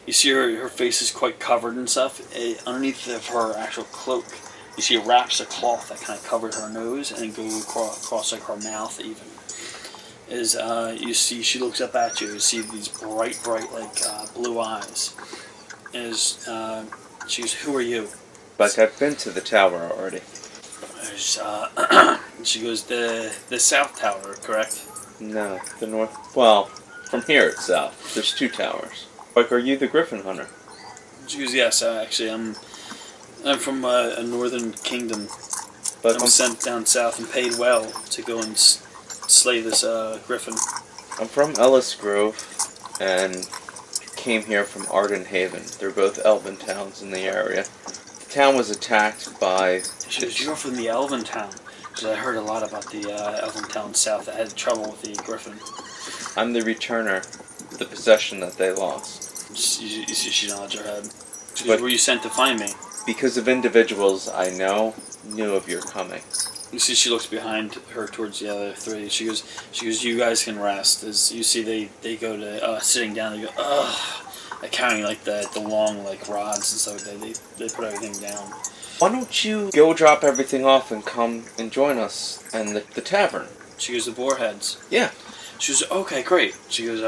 You see her face is quite covered and stuff. Underneath of her actual cloak, you see it wraps a cloth that kind of covers her nose and goes across like her mouth even. Is you see she looks up at you. You see these bright like blue eyes. She goes, "Who are you?" But I've been to the tower already. She goes, "The South Tower, correct?" No, the north. Well, from here it's south. There's 2 towers. Like, are you the Griffin Hunter? She goes, "Yes, actually, I'm from a northern kingdom. But I'm sent down south and paid well to go and slay this griffin." I'm from Ellis Grove, and came here from Arden Haven. They're both elven towns in the area. The town was attacked by... She goes, "You're from the elven town." Because I heard a lot about the elven town south that had trouble with the griffin. I'm the returner, the possession that they lost. You see she nods her head. She goes, "Were you sent to find me?" Because of individuals I knew of your coming. You see she looks behind her towards the other 3. She goes, "You guys can rest." As you see they go to sitting down, they go, "Ugh," carrying like the long like rods and stuff like that. They put everything down. Why don't you go drop everything off and come and join us in the tavern? She goes, "The Boar Heads." Yeah. She goes, "Okay, great." She goes,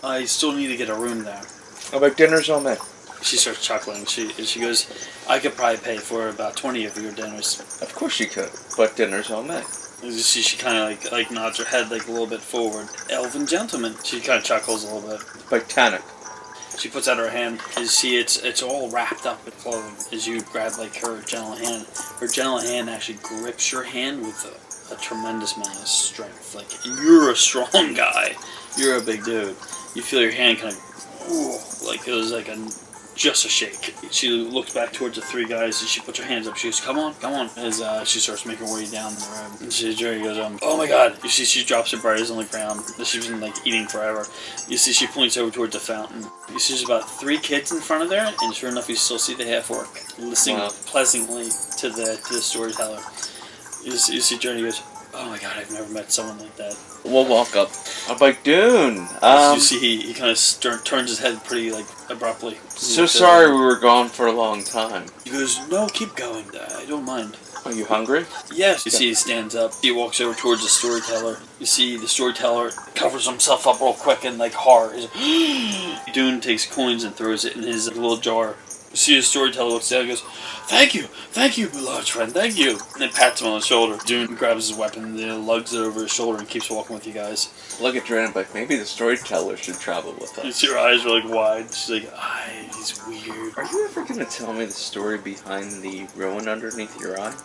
"I still need to get a room there." Oh, but dinner's all met. She starts chuckling. She goes, "I could probably pay for about 20 of your dinners." Of course you could, but dinner's all met. You see she kind of like nods her head like a little bit forward. "Elven gentleman." She kind of chuckles a little bit. Titanic. She puts out her hand. You see it's all wrapped up in clothing. As you grab like her gentle hand, her gentle hand actually grips your hand with a tremendous amount of strength. Like, you're a strong guy. You're a big dude. You feel your hand kind of, like it was like just a shake. She looks back towards the 3 guys and she puts her hands up. She goes, "Come on, come on." As she starts making her way down the road. And Jerry goes, "Oh my god." You see she drops her berries on the ground that she's been like eating forever. You see she points over towards the fountain. You see there's about 3 kids in front of there, and sure enough you still see the half-orc listening pleasantly to the storyteller. You see Journey goes, "Oh my god, I've never met someone like that." We'll walk up. I'm like, "Dune." You see he kind of turns his head pretty like abruptly. So sorry we were gone for a long time. He goes, "No, keep going. I don't mind." Are you hungry? Yes. You see he stands up. He walks over towards the storyteller. You see the storyteller covers himself up real quick and like hard. Dune takes coins and throws it in his little jar. You see the storyteller looks down and goes, thank you, my large friend, thank you." And then pats him on the shoulder. Dune grabs his weapon and lugs it over his shoulder and keeps walking with you guys. Look at Dren, like, maybe the storyteller should travel with us. You see her eyes are like wide. She's like, he's weird. Are you ever going to tell me the story behind the ruin underneath your eye?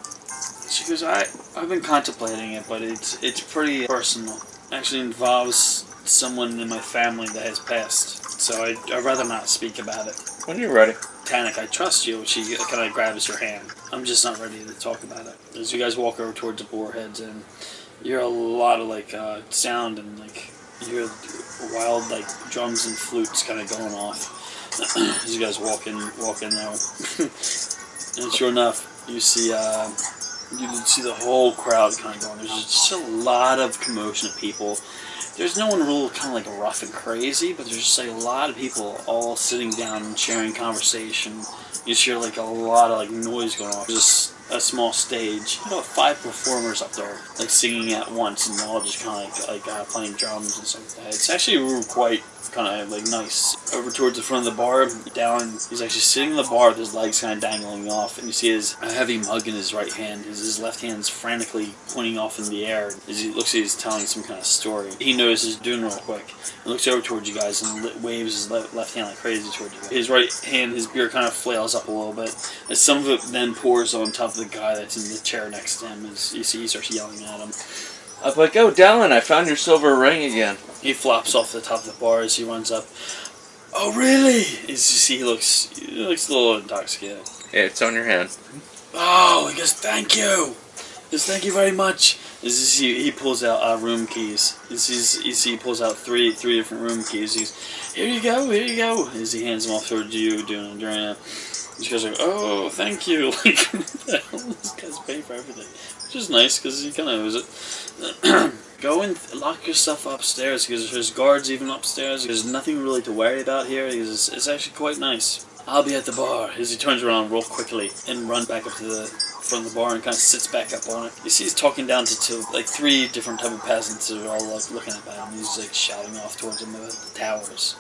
She goes, I've been contemplating it, but it's pretty personal. Actually involves someone in my family that has passed, so I'd rather not speak about it. When you're ready. Tanic, I trust you. She kind of grabs your hand. I'm just not ready to talk about it. As you guys walk over towards the Boar Heads, and you hear a lot of like sound, and like you hear wild like drums and flutes kind of going off as you guys walk in there. And sure enough, you see the whole crowd kind of going. There's just a lot of commotion of people. There's no one real kind of like rough and crazy, but there's just like a lot of people all sitting down and sharing conversation. You just hear like a lot of like noise going off. There's a small stage. About 5 performers up there, like singing at once, and all just kind of like playing drums and stuff like that. It's actually a room quite kind of like nice. Over towards the front of the bar, Dallin, he's actually sitting in the bar with his legs kind of dangling off, and you see a heavy mug in his right hand. His left hand's frantically pointing off in the air as he looks like he's telling some kind of story. He notices Dune real quick and looks over towards you guys and waves his left hand like crazy towards you guys. His right hand, his beard kind of flails up a little bit as some of it then pours on top of the guy that's in the chair next to him as you see he starts yelling at him. I'm like, oh, Dallin, I found your silver ring again. He flops off the top of the bar as he runs up. Oh, really? As you see, he looks a little intoxicated. Yeah, it's on your hand. Oh, he goes, thank you. He goes, thank you very much. As you see, he pulls out room keys. You see, he pulls out three different room keys. He's, here you go. As he hands them off towards you, during these guys are like, oh, thank you. Like, what the hell? This guy's paying for everything. Which is nice, because he kind of knows it. Go and lock yourself upstairs, because there's guards even upstairs. There's nothing really to worry about here. It's actually quite nice. I'll be at the bar. As he turns around real quickly and runs back up to the front of the bar and kind of sits back up on it. You see he's talking down to like 3 different type of peasants that are all like looking at him. He's like shouting off towards them about the towers.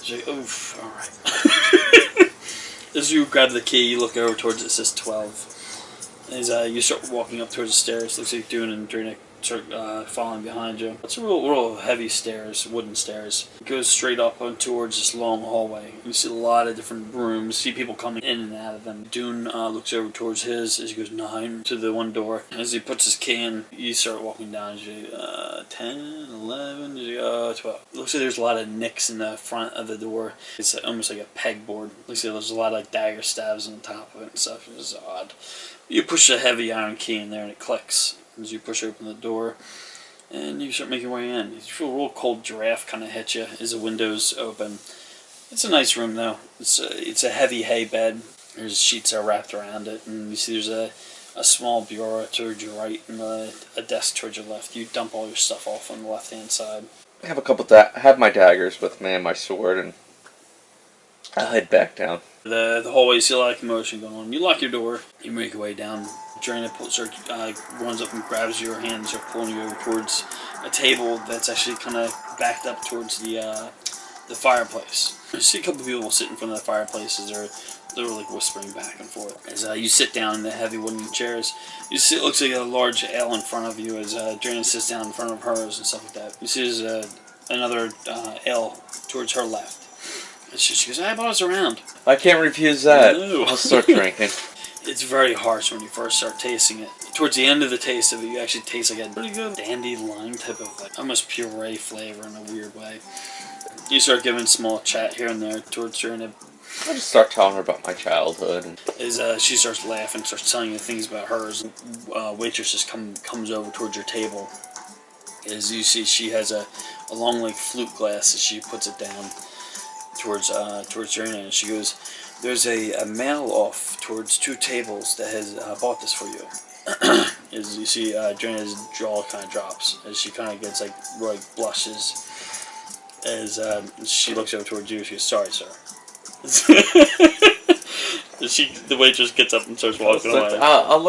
He's like, oof, alright. As you grab the key, you look over towards it says 12. As you start walking up towards the stairs, looks like Dune and Drina start following behind you. It's a real heavy stairs, wooden stairs. It goes straight up on towards this long hallway. You see a lot of different rooms, see people coming in and out of them. Dune looks over towards his as he goes 9 to the one door. As he puts his key in, you start walking down. You 10, 11, 12. Looks like there's a lot of nicks in the front of the door. It's almost like a pegboard. Looks like there's a lot of like dagger stabs on the top of it and stuff. It's odd. You push a heavy iron key in there and it clicks as you push open the door and you start making your way in. You feel a real cold draft kind of hit you as the windows open. It's a nice room though. It's a heavy hay bed. There's sheets that are wrapped around it, and you see there's a small bureau towards your right and a desk towards your left. You dump all your stuff off on the left hand side. I have have my daggers with me and my sword, and I'll head back down. The hallway, you see a lot of commotion going on. You lock your door. You make your way down. Drina runs up and grabs your hand and starts pulling you over towards a table that's actually kind of backed up towards the fireplace. You see a couple of people sit in front of the fireplaces. They're like whispering back and forth. As you sit down in the heavy wooden chairs, you see it looks like a large ale in front of you as Drina sits down in front of hers and stuff like that. You see there's another ale towards her left. She goes, I bought us around. I can't refuse that. No. I'll start drinking. It's very harsh when you first start tasting it. Towards the end of the taste of it, you actually taste like a pretty good dandelion type of like almost puree flavor in a weird way. You start giving small chat here and there towards her, and I just start telling her about my childhood. And as she starts laughing, starts telling you things about hers. Waitress just comes over towards your table. As you see, she has a long like flute glass as she puts it down towards Drina, and she goes, there's a male off towards 2 tables that has bought this for you. As you see, Drina's jaw kind of drops as she kind of gets like blushes as she looks over towards you. She goes, sorry, sir. The waitress gets up and starts walking away. I'll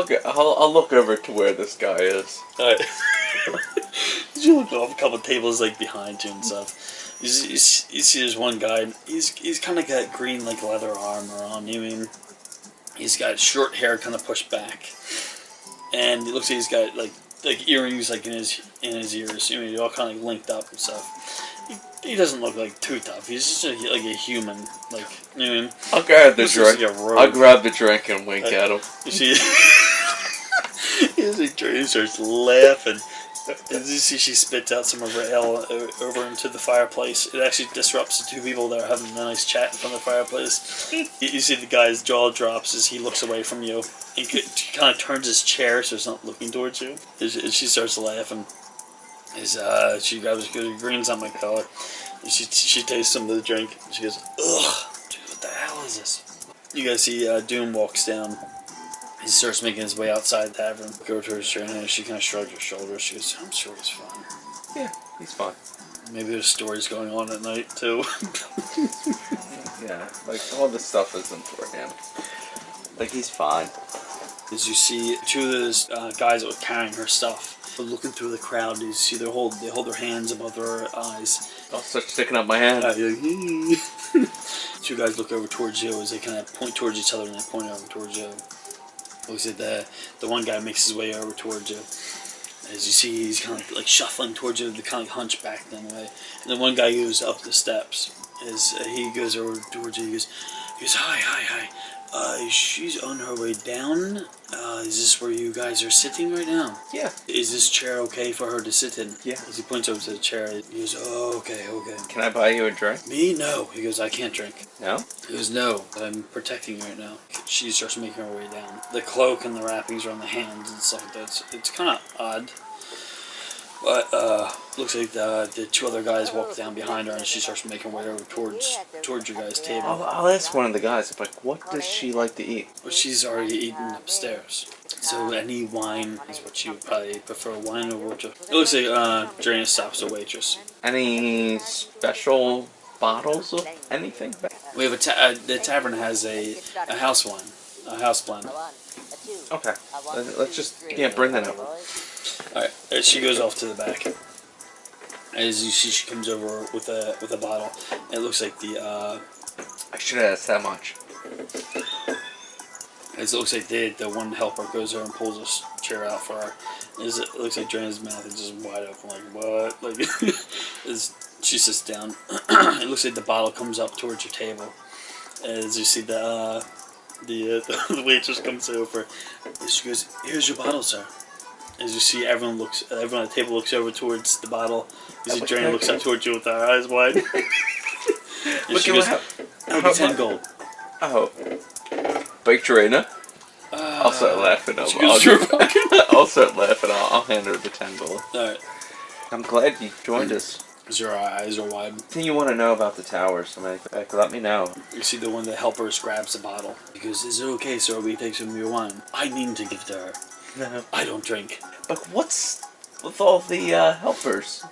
look over to where this guy is. Alright. You look off a couple of tables like behind you and stuff. You see there's one guy, he's kind of got green like leather armor on. I mean, he's got short hair kind of pushed back, and it looks like he's got like earrings like in his ears. I mean, they're all kind of like linked up and stuff. He doesn't look like too tough. He's just like a human, like, you know what I mean? I'll grab the drink. I'll grab the drink and wink at him. You see, he starts laughing. As you see, she spits out some of her ale over into the fireplace. It actually disrupts the 2 people that are having a nice chat in front of the fireplace. You see the guy's jaw drops as he looks away from you. He kind of turns his chair so he's not looking towards you. As she starts laughing. As she grabs her green's not my color. And she tastes some of the drink. She goes, ugh, dude, what the hell is this? You guys see Doom walks down. He starts making his way outside the tavern. Go to her and she kind of shrugs her shoulders. She goes, I'm sure he's fine. Yeah, he's fine. Maybe there's stories going on at night, too. Yeah, like, all this stuff isn't for him. Like, he's fine. As you see 2 of those guys that were carrying her stuff, looking through the crowd. You see they hold their hands above their eyes. I'll start sticking up my hand. Two guys look over towards you as they kind of point towards each other and they point over towards you. Looks like the one guy makes his way over towards you. As you see, he's kind of like shuffling towards you, kind of hunchbacked in a way. And then one guy goes up the steps. As he goes over towards you, he goes, hi. She's on her way down. Is this where you guys are sitting right now? Yeah. Is this chair okay for her to sit in? Yeah. As he points over to the chair, he goes, oh, okay. Can I buy you a drink? Me? No. He goes, I can't drink. No? He goes, no, I'm protecting you right now. She starts making her way down. The cloak and the wrappings are on the hands and stuff like that. It's kind of odd. But looks like the two other guys walk down behind her, and she starts making her way over towards your guys' table. I'll ask one of the guys, I'm like, what does she like to eat? Well, she's already eaten upstairs. So any wine is what she would probably prefer. Wine or water. It looks like Drana stops the waitress. Any special bottles of anything? We have the tavern has a house wine, a house blend. Okay, let's just bring that over. Alright, she goes off to the back. As you see, she comes over with a bottle. It looks like I should have asked how much. It looks like the one helper goes over and pulls a chair out for her. It looks like Drana's mouth is just wide open, like what? Like she sits down. It looks like the bottle comes up towards your table. As you see the waitress comes over. She goes, "Here's your bottle, sir." As you see, everyone at the table looks over towards the bottle. You see, Drana looks up towards you with her eyes wide. And she goes, "I'll be 10 gold." Oh, big Drana. I'll start laughing. I'll start laughing. I'll hand her the 10 gold. All right. I'm glad you joined us. As your eyes are wide. Anything you want to know about the towers? Let me know. You see one of the helpers grabs the bottle. He goes, "Is it okay, sir? We take some of your wine." "I need to give to her. No. I don't drink." But what's with all the helpers?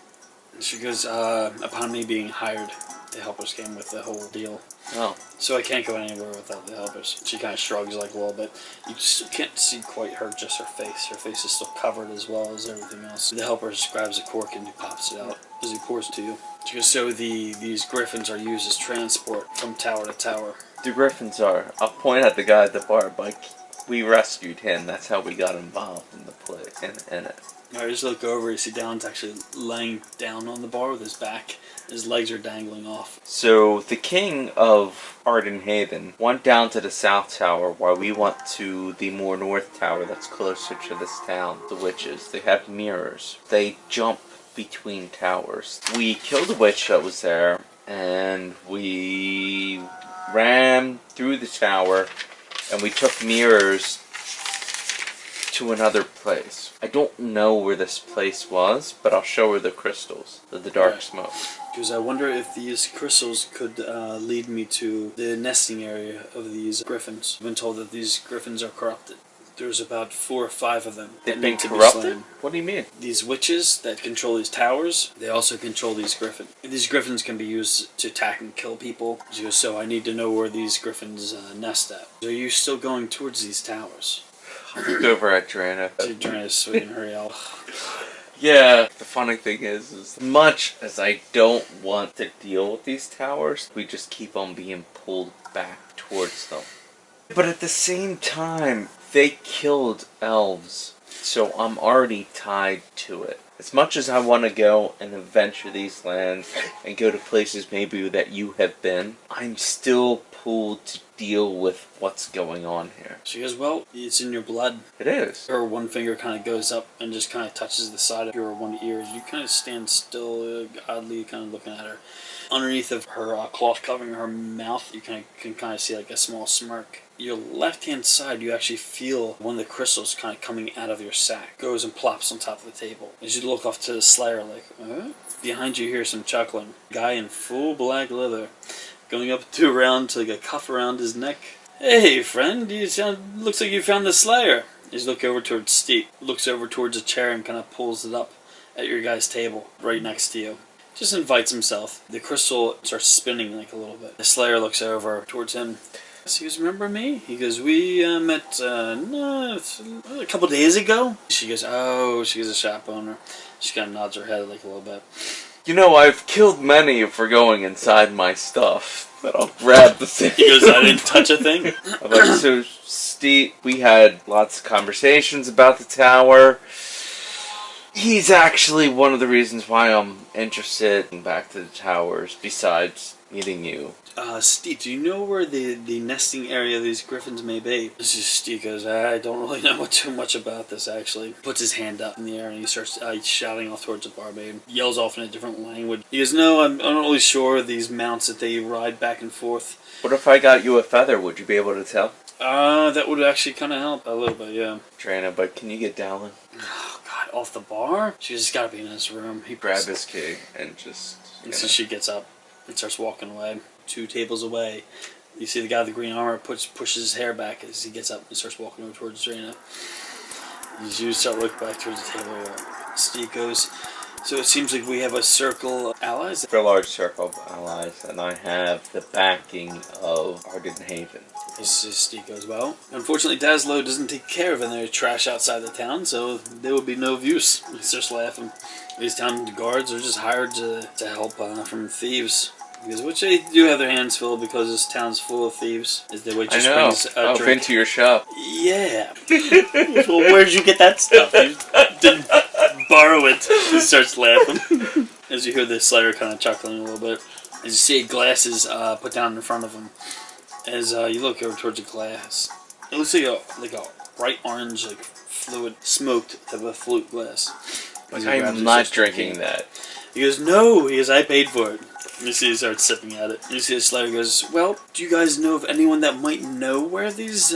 She goes, "Upon me being hired, the helpers came with the whole deal. Oh. So I can't go anywhere without the helpers." She kind of shrugs like a little bit. You just can't see quite just her face. Her face is still covered as well as everything else. The helper grabs a cork and he pops it out as he pours to you. She goes, "So these griffins are used as transport from tower to tower." The griffins are. I'll point at the guy at the bar, like, we rescued him. That's how we got involved in the play, in it. I just look over, you see Dallon's actually laying down on the bar with his back. His legs are dangling off. So, the king of Arden Haven went down to the south tower while we went to the more north tower that's closer to this town. The witches, they have mirrors. They jump between towers. We killed a witch that was there, and we ran through the tower, and we took mirrors to another place. I don't know where this place was, but I'll show her the crystals, the dark smoke. Because I wonder if these crystals could lead me to the nesting area of these griffins. I've been told that these griffins are corrupted. There's about 4 or 5 of them. They've been corrupted? What do you mean? These witches that control these towers, they also control these griffins. These griffins can be used to attack and kill people. So I need to know where these griffins nest at. Are you still going towards these towers? I'll look over at Drana. Drana's sweet and hurry out. Yeah, the funny thing is much as I don't want to deal with these towers, we just keep on being pulled back towards them. But at the same time, they killed elves, so I'm already tied to it. As much as I want to go and adventure these lands and go to places maybe that you have been, I'm still pulled to deal with what's going on here. She goes, "Well, it's in your blood." It is. Her one finger kind of goes up and just kind of touches the side of your one ear. You kind of stand still, oddly kind of looking at her. Underneath of her cloth covering her mouth, you can kind of see like a small smirk. Your left-hand side, you actually feel one of the crystals kind of coming out of your sack. Goes and plops on top of the table. As you look off to the Slayer, like, huh? Behind you hear some chuckling. Guy in full black leather. Going up to like a cuff around his neck. "Hey, friend, looks like you found the Slayer." He's looking over towards Steve. Looks over towards a chair and kind of pulls it up at your guy's table, right next to you. Just invites himself. The crystal starts spinning like a little bit. The Slayer looks over towards him. So he goes, remember me? He goes, we met no, a couple days ago. She goes, oh, she's a shop owner. She kind of nods her head like a little bit. You know, I've killed many for going inside my stuff, but I'll grab the thing. He goes, I didn't touch a thing. I'm like, so, Steve, we had lots of conversations about the tower. He's actually one of the reasons why I'm interested in back to the towers, besides meeting you. Steve, do you know where the nesting area of these griffins may be? Steve goes, I don't really know too much about this, actually. Puts his hand up in the air and he starts shouting off towards the barmaid. Yells off in a different language. He goes, no, I'm not really sure of these mounts that they ride back and forth. What if I got you a feather? Would you be able to tell? That would actually kind of help a little bit, yeah. Trina, but can you get Dallin? Oh, God, off the bar? She's just got to be in his room. He grab his key and just... And so she gets up and starts walking away. 2 tables away, you see the guy with the green armor pushes his hair back as he gets up and starts walking over towards Drina. As you start looking back towards the table where Steve goes, so it seems like we have a circle of allies. For a large circle of allies, and I have the backing of Arden Haven. Steve goes, well, unfortunately Daslow doesn't take care of any trash outside the town, so there would be no use. He starts laughing. These town guards are just hired to help from thieves. Because which they do have their hands full because this town's full of thieves. As the waitress brings a drink. Into your shop. Yeah. Well, where'd you get that stuff? You didn't borrow it. He starts laughing. As you hear the Slayer kind of chuckling a little bit. As you see glasses put down in front of him. As you look over towards the glass. It looks like a bright orange, like fluid, smoked type of flute glass. Like I'm not drinking that. He goes, no. He goes, I paid for it. You see he starts sipping at it. You see the Slayer goes, well, do you guys know of anyone that might know where these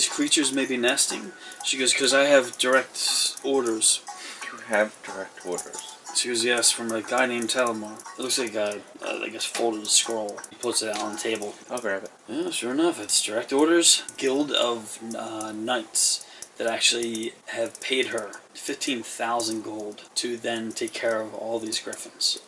creatures may be nesting? She goes, because I have direct orders. You have direct orders? She goes, yes, from a guy named Telemar. It looks like a, I guess, folded scroll. He puts it out on the table. I'll grab it. Yeah, sure enough, it's direct orders. Guild of Knights that actually have paid her 15,000 gold to then take care of all these griffins.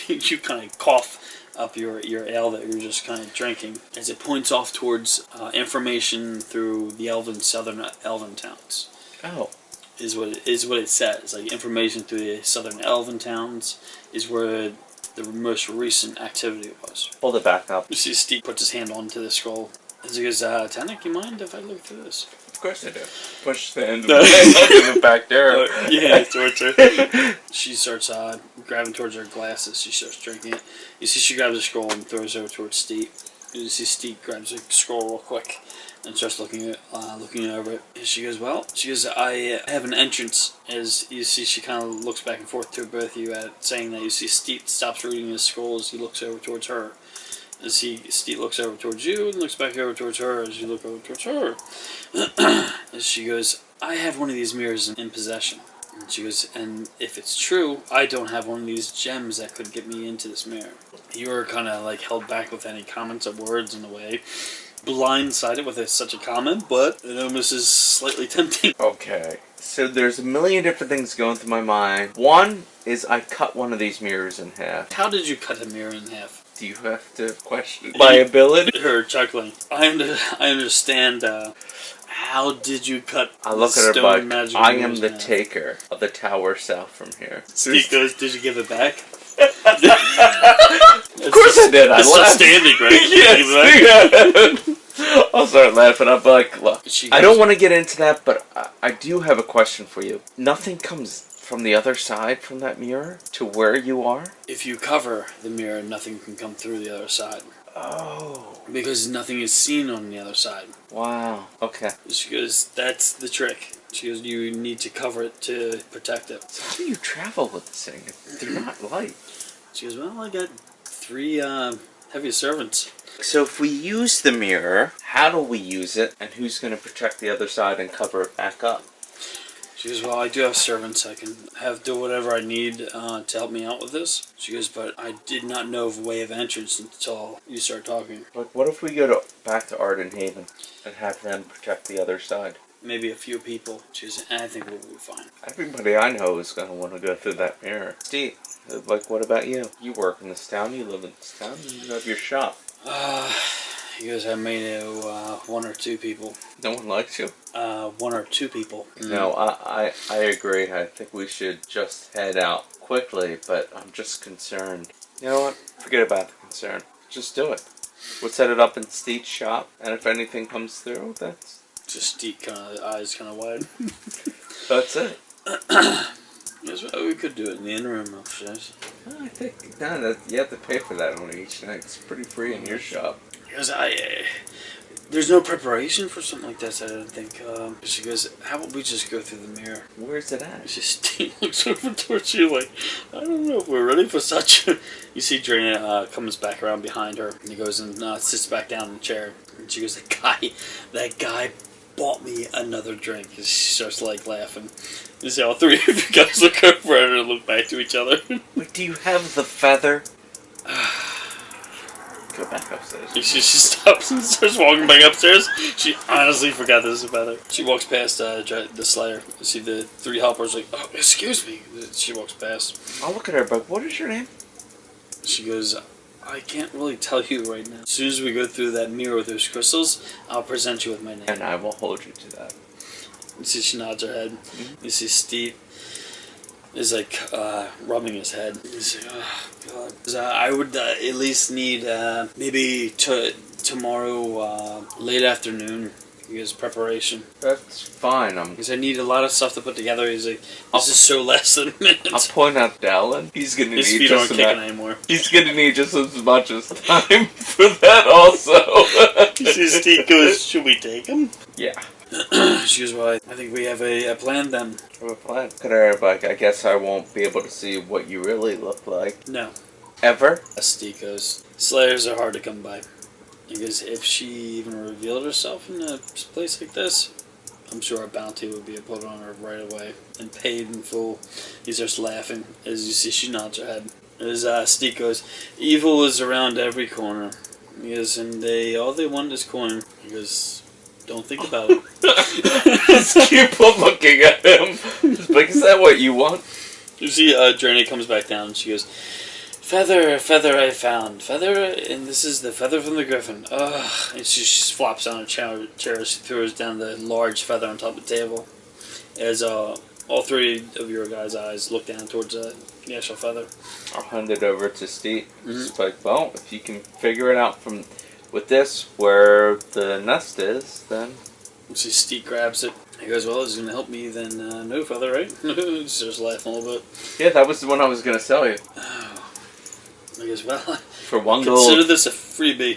You kind of cough up your ale that you're just kind of drinking as it points off towards information through the southern elven towns. Oh. Is what it says. Like information through the southern elven towns is where the most recent activity was. Hold it back up. You see Steve puts his hand onto the scroll. As he goes, Tanik, you mind if I look through this? Of course I do. Push the end of the back there. Yeah, towards her. She starts grabbing towards her glasses. She starts drinking it. You see she grabs a scroll and throws it over towards Steve. You see Steve grabs a scroll real quick and starts looking over it. And she goes, I have an entrance. As you see, she kind of looks back and forth to both of you saying that. You see Steve stops reading his scroll as he looks over towards her. As Steve looks over towards you and looks back over towards her as you look over towards her. As she goes, I have one of these mirrors in possession. And she goes, and if it's true, I don't have one of these gems that could get me into this mirror. You are kind of like held back with any comments or words in a way. Blindsided with such a comment, but it almost is slightly tempting. Okay. So there's a million different things going through my mind. One is I cut one of these mirrors in half. How did you cut a mirror in half? Do you have to question my ability? Her chuckling. I understand. How did you cut? I look at her like I am the taker of the tower south from here. Steve goes, did you give it back? Of course I did. I left. Standing, right? Yes. I'll start laughing. I'm like, look, I don't want to get into that, but I do have a question for you. Nothing comes from the other side from that mirror to where you are? If you cover the mirror, nothing can come through the other side. Oh. Because nothing is seen on the other side. Wow. Okay. She goes, that's the trick. She goes, you need to cover it to protect it. So how do you travel with this thing? They're not light. She goes, well, I got 3 heavy servants. So if we use the mirror, how do we use it? And who's going to protect the other side and cover it back up? She goes, well, I do have servants. I can do whatever I need to help me out with this. She goes, but I did not know of a way of entrance until you start talking. Like, what if we go back to Arden Haven and have them protect the other side? Maybe a few people. She goes, I think we'll be fine. Everybody I know is going to want to go through that mirror. Steve, like, what about you? You work in this town, you live in this town, and you have your shop. He goes, I may know one or two people. No one likes you? One or two people. No, I agree. I think we should just head out quickly, but I'm just concerned. You know what? Forget about the concern. Just do it. We'll set it up in Steve's shop, and if anything comes through, that's... Just Steve eyes kind of wide. That's it. Yes, well, we could do it in the interim upstairs. I think you have to pay for that one each night. It's pretty free in your shop. Because there's no preparation for something like this, I don't think. She goes, how about we just go through the mirror? Where's it at? Steve looks over towards you like, I don't know if we're ready for such. You see Drina comes back around behind her, and he goes and sits back down in the chair. And she goes, that guy bought me another drink. And she starts like laughing. You see all three of you guys look over at her and look back to each other. Wait, do you have the feather? Go back upstairs. She stops and starts walking back upstairs. She honestly forgot this about her. She walks past the Slayer. You see the three helpers like, oh, excuse me. She walks past. I'll look at her, but what is your name? She goes, I can't really tell you right now. As soon as we go through that mirror with those crystals, I'll present you with my name. And I will hold you to that. You see she nods her head. You see Steve is like rubbing his head. He's like, oh god. I would at least need maybe tomorrow late afternoon. Because preparation. That's fine. Because I need a lot of stuff to put together. He's like, this is so less than a minute. I'll point out Dallin. He's gonna His need feet just aren't kicking anymore. He's gonna need just as much as time for that also. You see Steve goes, should we take him? Yeah. She goes, well, I think we have a plan then. Have a plan. Look at her, but I guess I won't be able to see what you really look like. No. Ever? Steve goes, Slayers are hard to come by. Because if she even revealed herself in a place like this, I'm sure a bounty would be put on her right away and paid in full. He starts laughing as you see she nods her head. As Steve goes, evil is around every corner. He goes, and all they want is coin. He goes, don't think about it. Just keep on looking at him. Just like, is that what you want? You see Draenei comes back down and she goes, Feather I found. Feather, and this is the feather from the griffin. Ugh. And she flops down her chair. She throws down the large feather on top of the table. As all three of your guys' eyes look down towards the actual feather. I'll hand it over to Steve. It's like, well, if you can figure it out with this, where the nest is, then... You see Steve grabs it. He goes, well, it's going to help me, then no feather, right? He starts laughing a little bit. Yeah, that was the one I was going to sell you. I guess, well, for $1 gold. Consider this a freebie.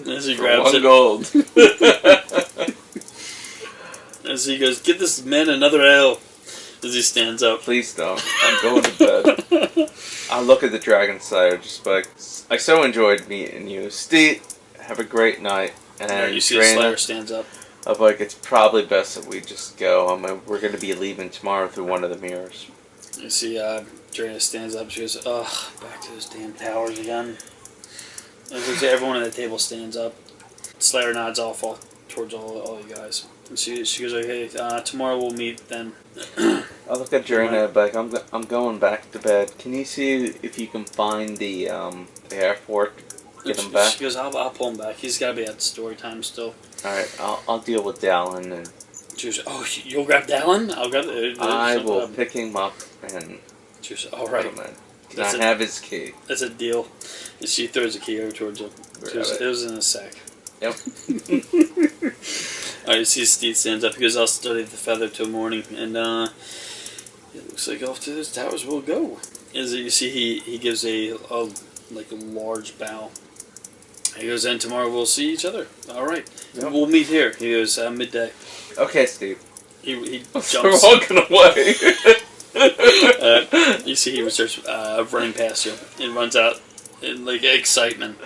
As he grabs $1 it. gold. As he goes, get this man another ale. As he stands up. Please don't. I'm going to bed. I look at the Dragon Slayer, just like, I so enjoyed meeting you. Steve, have a great night. And you see the Slayer stands up. I'm like, it's probably best that we just go. I mean, we're going to be leaving tomorrow through one of the mirrors. You see, Drina stands up. She goes, ugh, back to those damn towers again. And everyone at the table stands up. Slayer nods off towards all you guys. And she goes, okay, tomorrow we'll meet then. I look at Drina, like, I'm going back to bed. Can you see if you can find the air fork? Get him back? She goes, I'll pull him back. He's got to be at story time still. Alright, I'll deal with Dallin and... She goes, oh, you'll grab Dallin? I'll grab it. I will pick him up and... She goes, alright. Can I have his key? That's a deal. And she throws the key over towards him. It was in a sack. Yep. Alright, you see Steve stands up. He goes, I'll study the feather till morning. And it looks like off to those towers we'll go. As you see, he gives a large bow. He goes, and tomorrow we'll see each other. Alright. Yep. We'll meet here. He goes, midday. Okay, Steve. He jumps. We're walking away. You see he starts running past you and runs out in like excitement.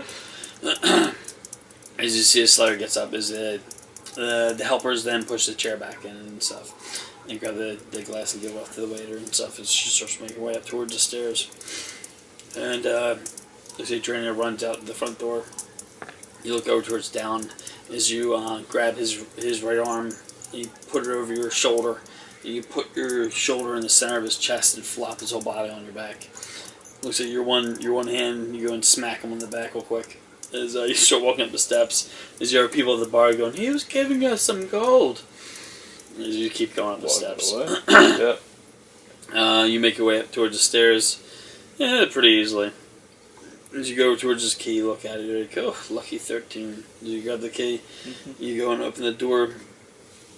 As you see, a Slayer gets up. As the helpers then push the chair back in and stuff, and grab the glass and give it off to the waiter and stuff. As she starts making her way up towards the stairs, and you see Draenei runs out the front door. You look over towards Down as you grab his right arm. You put it over your shoulder. You put your shoulder in the center of his chest and flop his whole body on your back. Looks like your one hand. You go and smack him on the back real quick. As you start walking up the steps, as you hear people at the bar going, "He was giving us some gold." As you keep going up the steps, Yep. you make your way up towards the stairs, pretty easily. As you go towards this key, you look at it, you're like, "Oh, lucky 13." As you grab the key, you go and open the door.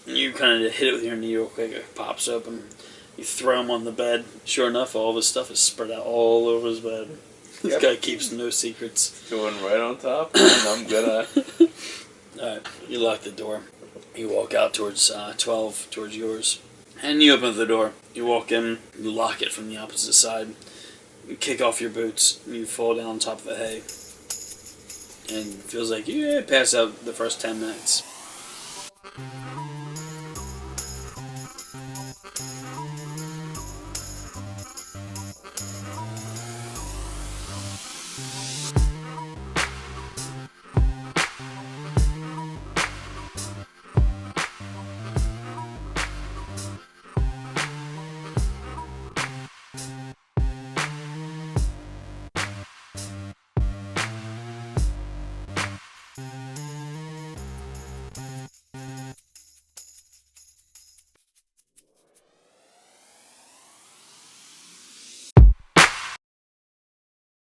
You kind of hit it with your knee real quick. It pops open. You throw him on the bed. Sure enough, all of his stuff is spread out all over his bed. This guy keeps no secrets. Going right on top, and I'm gonna... Alright, you lock the door. You walk out towards 12, towards yours. And you open the door. You walk in, you lock it from the opposite side. You kick off your boots. You fall down on top of the hay. And it feels like you pass out the first 10 minutes.